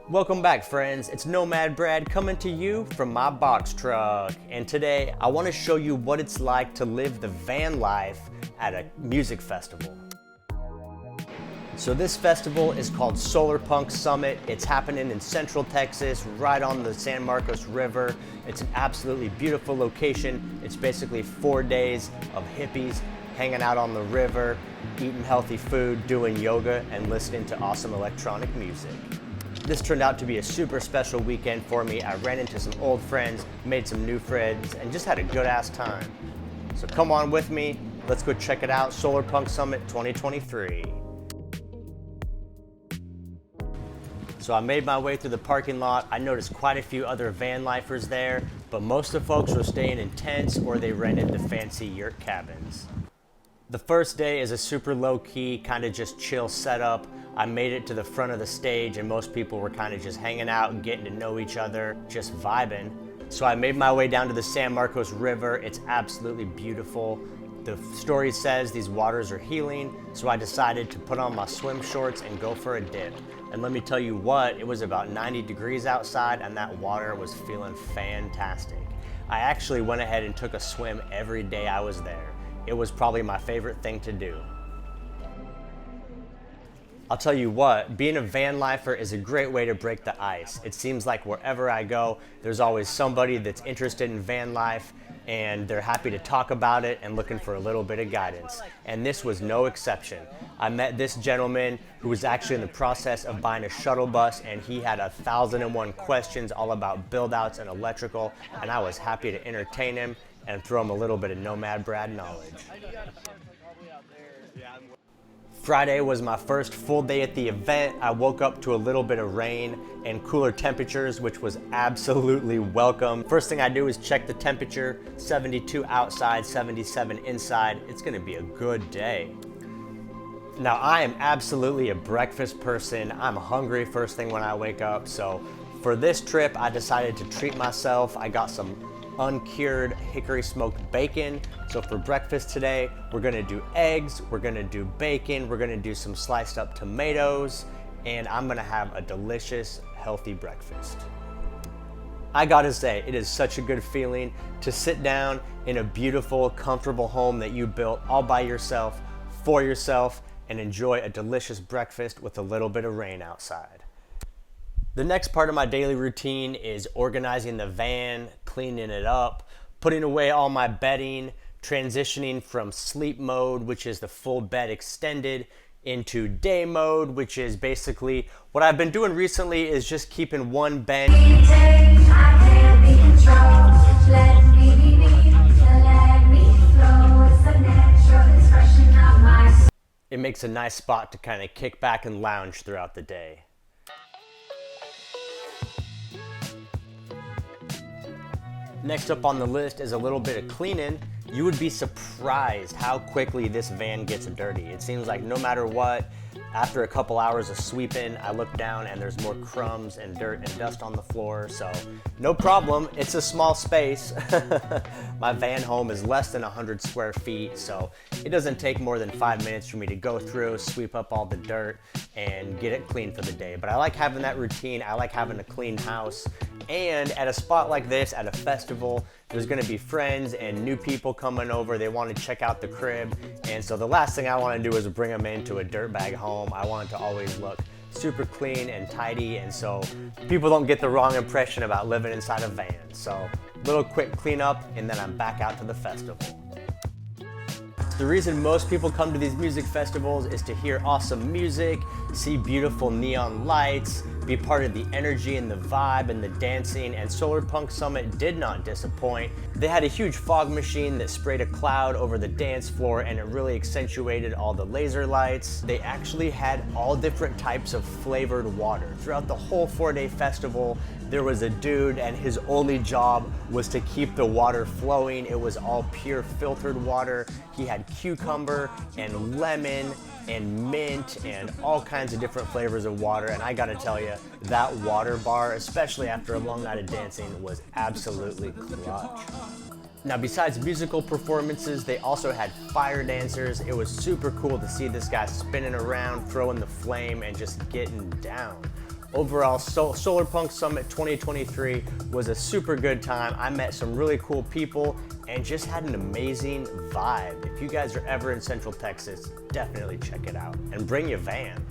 Welcome back, friends. It's Nomad Brad coming to you from my box truck. And today I want to show you what it's like to live the van life at a music festival. So this festival is called Solar Punk Summit. It's happening in Central Texas, right on the San Marcos River. It's an absolutely beautiful location. It's basically 4 days of hippies hanging out on the river, eating healthy food, doing yoga, and listening to awesome electronic music. This turned out to be a super special weekend for me. I ran into some old friends, made some new friends, and just had a good ass time. So come on with me, let's go check it out, Solar Punk Summit 2023. So I made my way through the parking lot. I noticed quite a few other van lifers there, but most of the folks were staying in tents or they rented the fancy yurt cabins. The first day is a super low-key, kind of just chill setup. I made it to the front of the stage and most people were kind of just hanging out and getting to know each other, just vibing. So I made my way down to the San Marcos River. It's absolutely beautiful. The story says these waters are healing, so I decided to put on my swim shorts and go for a dip. And let me tell you what, it was about 90 degrees outside and that water was feeling fantastic. I actually went ahead and took a swim every day I was there. It was probably my favorite thing to do. I'll tell you what, being a van lifer is a great way to break the ice. It seems like wherever I go, there's always somebody that's interested in van life and they're happy to talk about it and looking for a little bit of guidance. And this was no exception. I met this gentleman who was actually in the process of buying a shuttle bus and he had 1,001 questions all about build outs and electrical, and I was happy to entertain him and throw him a little bit of Nomad Brad knowledge. Friday was my first full day at the event. I woke up to a little bit of rain and cooler temperatures, which was absolutely welcome. First thing I do is check the temperature, 72 outside, 77 inside. It's gonna be a good day. Now I am absolutely a breakfast person. I'm hungry first thing when I wake up. So for this trip, I decided to treat myself. I got some uncured hickory smoked bacon. So for breakfast today, we're gonna do eggs, we're gonna do bacon, we're gonna do some sliced up tomatoes, and I'm gonna have a delicious, healthy breakfast. I gotta say, it is such a good feeling to sit down in a beautiful, comfortable home that you built all by yourself, for yourself, and enjoy a delicious breakfast with a little bit of rain outside. The next part of my daily routine is organizing the van, cleaning it up, putting away all my bedding, transitioning from sleep mode, which is the full bed extended, into day mode, which is basically what I've been doing recently is just keeping one bed. It makes a nice spot to kind of kick back and lounge throughout the day. Next up on the list is a little bit of cleaning. You would be surprised how quickly this van gets dirty. It seems like no matter what, after a couple hours of sweeping, I look down and there's more crumbs and dirt and dust on the floor, so no problem, it's a small space. My van home is less than 100 square feet, so it doesn't take more than 5 minutes for me to go through, sweep up all the dirt, and get it clean for the day. But I like having that routine, I like having a clean house, and at a spot like this, at a festival, there's gonna be friends and new people coming over. They want to check out the crib. And so the last thing I want to do is bring them into a dirtbag home. I want it to always look super clean and tidy. And so people don't get the wrong impression about living inside a van. So little quick cleanup and then I'm back out to the festival. The reason most people come to these music festivals is to hear awesome music, see beautiful neon lights, be part of the energy and the vibe and the dancing, and Solar Punk Summit did not disappoint. They had a huge fog machine that sprayed a cloud over the dance floor and it really accentuated all the laser lights. They actually had all different types of flavored water. Throughout the whole 4-day festival, there was a dude and his only job was to keep the water flowing. It was all pure filtered water. He had cucumber and lemon and mint and all kinds of different flavors of water, and I gotta tell you, that water bar, especially after a long night of dancing, was absolutely clutch. Now, besides musical performances, they also had fire dancers. It was super cool to see this guy spinning around, throwing the flame, and just getting down. Overall, Solar Punk Summit 2023 was a super good time. I met some really cool people and just had an amazing vibe. If you guys are ever in Central Texas, definitely check it out and bring your van.